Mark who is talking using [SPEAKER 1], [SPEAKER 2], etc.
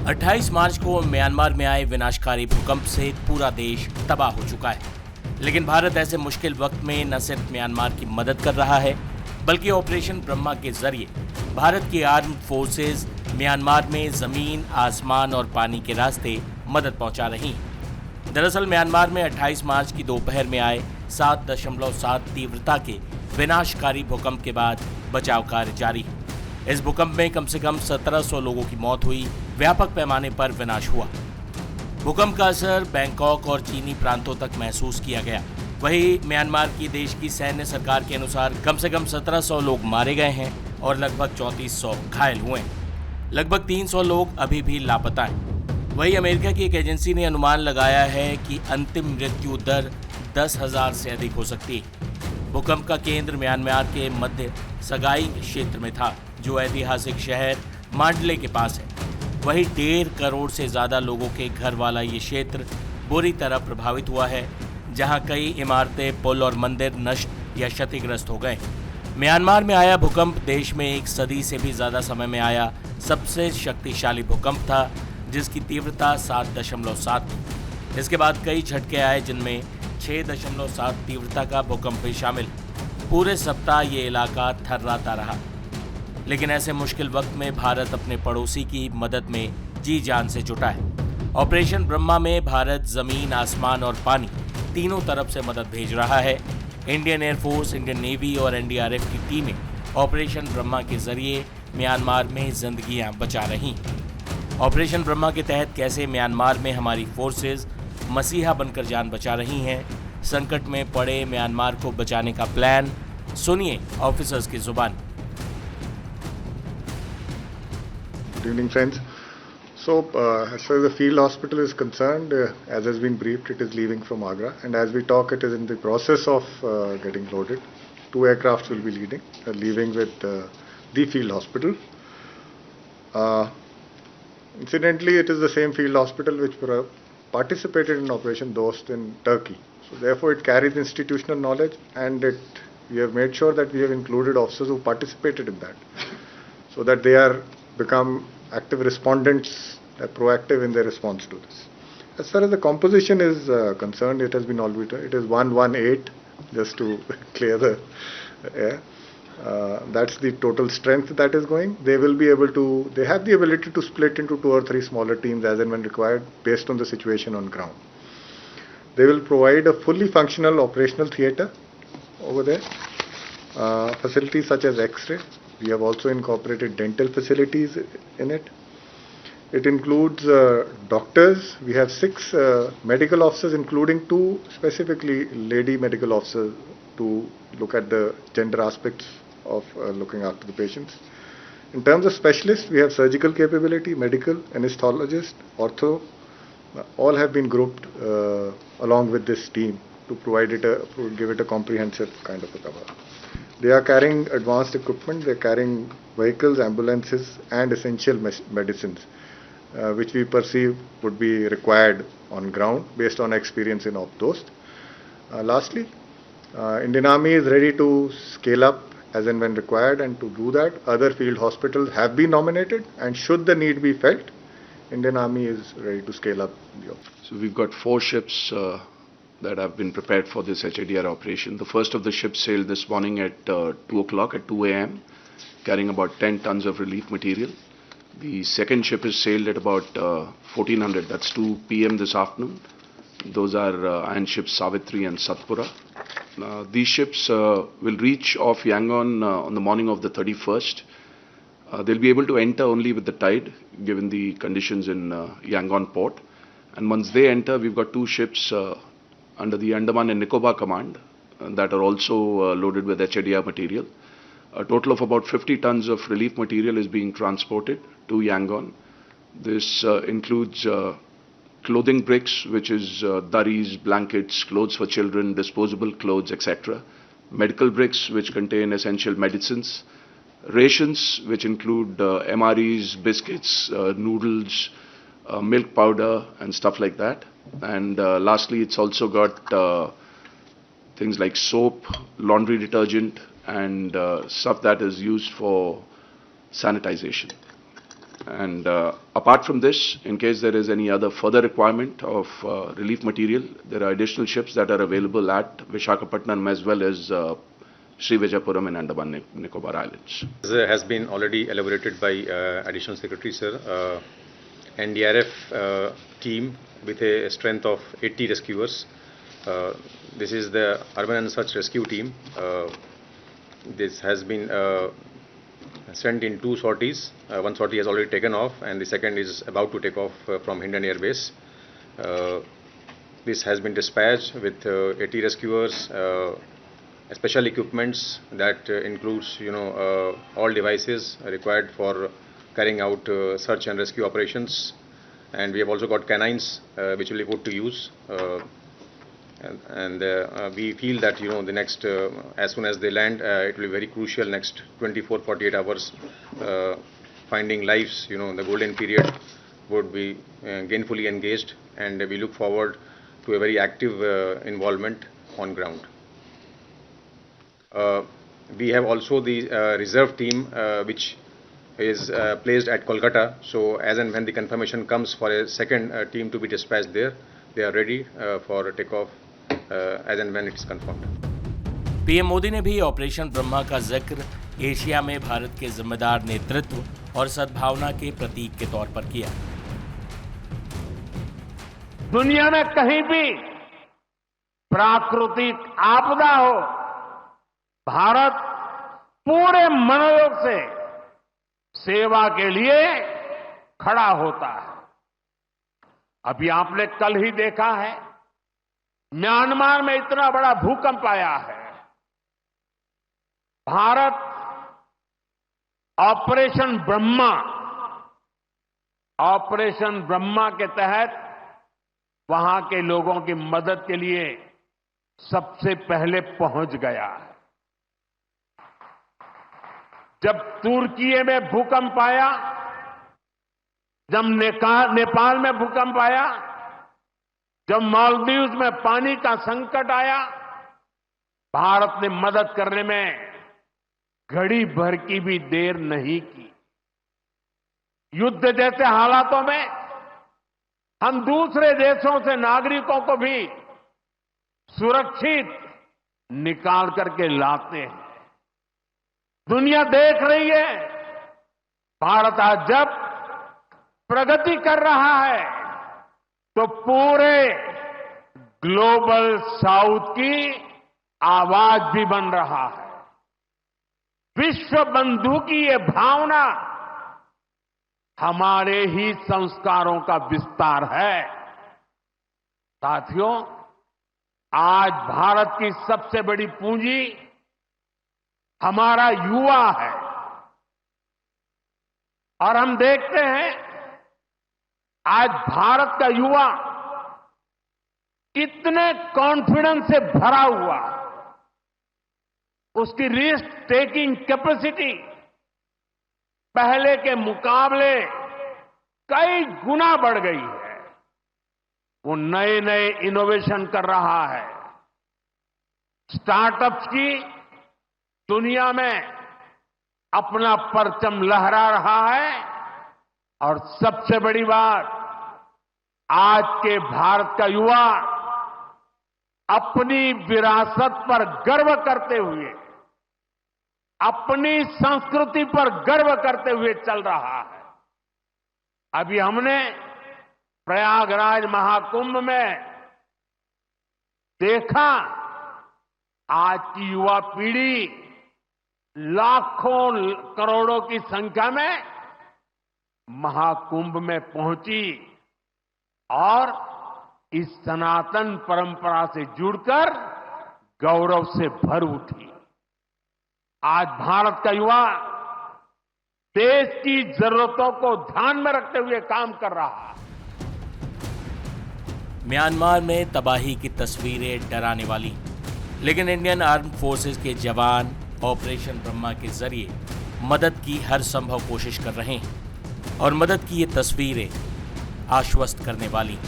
[SPEAKER 1] 28 मार्च को म्यांमार में आए विनाशकारी भूकंप से पूरा देश तबाह हो चुका है। लेकिन भारत ऐसे मुश्किल वक्त में न सिर्फ म्यांमार की मदद कर रहा है, बल्कि ऑपरेशन ब्रह्मा के जरिए भारत की आर्म्ड फोर्सेज म्यांमार में जमीन, आसमान और पानी के रास्ते मदद पहुंचा रही हैं। दरअसल म्यांमार में 28 मार्च की दोपहर में आए 7.7 तीव्रता के विनाशकारी भूकंप के बाद बचाव कार्य जारी है। इस भूकंप में कम से कम 1700 लोगों की मौत हुई, व्यापक पैमाने पर विनाश हुआ। भूकंप का असर बैंकॉक और चीनी प्रांतों तक महसूस किया गया। वहीं म्यांमार की देश की सैन्य सरकार के अनुसार कम से कम 1700 लोग मारे गए हैं और लगभग 3400 घायल हुए हैं। लगभग 300 लोग अभी भी लापता हैं। वहीं अमेरिका की एक एजेंसी ने अनुमान लगाया है कि अंतिम मृत्यु दर 10,000 से अधिक हो सकती है। भूकंप का केंद्र म्यांमार के मध्य सगाई क्षेत्र में था, जो ऐतिहासिक शहर मांडले के पास है। वहीं 1.5 करोड़ से ज़्यादा लोगों के घर वाला ये क्षेत्र बुरी तरह प्रभावित हुआ है, जहां कई इमारतें, पुल और मंदिर नष्ट या क्षतिग्रस्त हो गए। म्यांमार में आया भूकंप देश में एक सदी से भी ज़्यादा समय में आया सबसे शक्तिशाली भूकंप था, जिसकी तीव्रता 7.7 थी। इसके बाद कई झटके आए, जिनमें 6.7 तीव्रता का भूकंप भी शामिल। पूरे सप्ताह ये इलाका थर्राता रहा। लेकिन ऐसे मुश्किल वक्त में भारत अपने पड़ोसी की मदद में जी जान से जुटा है। ऑपरेशन ब्रह्मा में भारत जमीन, आसमान और पानी तीनों तरफ से मदद भेज रहा है। इंडियन एयरफोर्स, इंडियन नेवी और एनडीआरएफ की टीमें ऑपरेशन ब्रह्मा के जरिए म्यांमार में जिंदगियां बचा रही हैं। ऑपरेशन ब्रह्मा के तहत कैसे म्यांमार में हमारी फोर्सेज मसीहा बनकर जान बचा रही हैं, संकट में पड़े म्यांमार को बचाने का प्लान सुनिए ऑफिसर्स की जुबान।
[SPEAKER 2] Good evening, friends. So, as far as the field hospital is concerned, as has been briefed, it is leaving from Agra, and as we talk, it is in the process of getting loaded. 2 aircrafts will be leaving with the field hospital. Incidentally, it is the same field hospital which participated in Operation Dost in Turkey. So, therefore, it carries institutional knowledge, and we have made sure that we have included officers who participated in that, so that they are become active respondents, proactive in their response to this. As far as the composition is concerned, it has been already, it is 118, just to clear the air. That's the total strength that is going. They will be able to, they have the ability to split into 2 or 3 smaller teams as and when required based on the situation on ground. They will provide a fully functional operational theatre over there, facilities such as X-ray. We have also incorporated dental facilities in it. It includes doctors. We have 6 medical officers, including 2 specifically lady medical officers to look at the gender aspects of looking after the patients. In terms of specialists, we have surgical capability, medical, anesthesiologist, ortho. All have been grouped along with this team to give it a comprehensive kind of a cover. They are carrying advanced equipment, they are carrying vehicles, ambulances and essential medicines, which we perceive would be required on ground based on experience in Dost. Lastly, Indian Army is ready to scale up as and when required, and to do that, other field hospitals have been nominated, and should the need be felt, Indian Army is ready to scale up.
[SPEAKER 3] So we've got 4 ships that have been prepared for this HADR operation. The first of the ships sailed this morning at 2 o'clock, at 2 a.m., carrying about 10 tons of relief material. The second ship is sailed at about 1400, that's 2 p.m. this afternoon. Those are iron ships Savitri and Satpura. These ships will reach off Yangon on the morning of the 31st. They'll be able to enter only with the tide, given the conditions in Yangon port. And once they enter, we've got 2 ships under the Andaman and Nicobar Command that are also loaded with HADR material. A total of about 50 tons of relief material is being transported to Yangon. This includes clothing bricks, which is durries, blankets, clothes for children, disposable clothes, etc. Medical bricks, which contain essential medicines. Rations, which include MREs, biscuits, noodles, milk powder and stuff like that. And lastly, it's also got things like soap, laundry detergent and stuff that is used for sanitization. And apart from this, in case there is any other further requirement of relief material, there are additional ships that are available at Visakhapatnam as well as Sri Vijayapuram and Andaman Nicobar Islands.
[SPEAKER 4] This has been already elaborated by Additional Secretary Sir. NDRF team with a strength of 80 rescuers. This is the Urban and Search Rescue team. This has been sent in 2 sorties. One sortie has already taken off and the second is about to take off from Hindon Air Base. This has been dispatched with 80 rescuers, special equipments that includes all devices required for carrying out search and rescue operations, and we have also got canines which will be put to use. We feel that the next as soon as they land, it will be very crucial next 24-48 hours finding lives. The golden period would be gainfully engaged, and we look forward to a very active involvement on ground. We have also the reserve team which is placed at Kolkata. So as and when the confirmation comes for a second team to be dispatched there, they are ready for takeoff as and when it is confirmed.
[SPEAKER 1] PM Modi ने भी operation Brahma का जिक्र Asia में भारत के जिम्मेदार नेतृत्व और सद्भावना के प्रतीक के तौर पर किया।
[SPEAKER 5] दुनिया में कहीं भी प्राकृतिक आपदा हो, भारत पूरे मनोयोग से सेवा के लिए खड़ा होता है। अभी आपने कल ही देखा है, म्यांमार में इतना बड़ा भूकंप आया है। भारत ऑपरेशन ब्रह्मा के तहत वहां के लोगों की मदद के लिए सबसे पहले पहुंच गया है। जब तुर्की में भूकंप आया, जब नेपाल में भूकंप आया, जब मालदीव्स में पानी का संकट आया, भारत ने मदद करने में घड़ी भर की भी देर नहीं की। युद्ध जैसे हालातों में हम दूसरे देशों से नागरिकों को भी सुरक्षित निकाल करके लाते हैं। दुनिया देख रही है, भारत आज जब प्रगति कर रहा है तो पूरे ग्लोबल साउथ की आवाज भी बन रहा है। विश्व बंधु की ये भावना हमारे ही संस्कारों का विस्तार है। साथियों, आज भारत की सबसे बड़ी पूंजी हमारा युवा है, और हम देखते हैं आज भारत का युवा इतने कॉन्फिडेंस से भरा हुआ, उसकी रिस्क टेकिंग कैपेसिटी पहले के मुकाबले कई गुना बढ़ गई है। वो नए नए इनोवेशन कर रहा है, स्टार्टअप्स की दुनिया में अपना परचम लहरा रहा है, और सबसे बड़ी बात, आज के भारत का युवा अपनी विरासत पर गर्व करते हुए, अपनी संस्कृति पर गर्व करते हुए चल रहा है। अभी हमने प्रयागराज महाकुंभ में देखा, आज की युवा पीढ़ी लाखों करोड़ों की संख्या में महाकुंभ में पहुंची और इस सनातन परंपरा से जुड़कर गौरव से भर उठी। आज भारत का युवा देश की जरूरतों को ध्यान में रखते हुए काम कर रहा है।
[SPEAKER 1] म्यांमार में तबाही की तस्वीरें डराने वाली, लेकिन इंडियन आर्म फोर्सेस के जवान ऑपरेशन ब्रह्मा के जरिए मदद की हर संभव कोशिश कर रहे हैं, और मदद की ये तस्वीरें आश्वस्त करने वाली।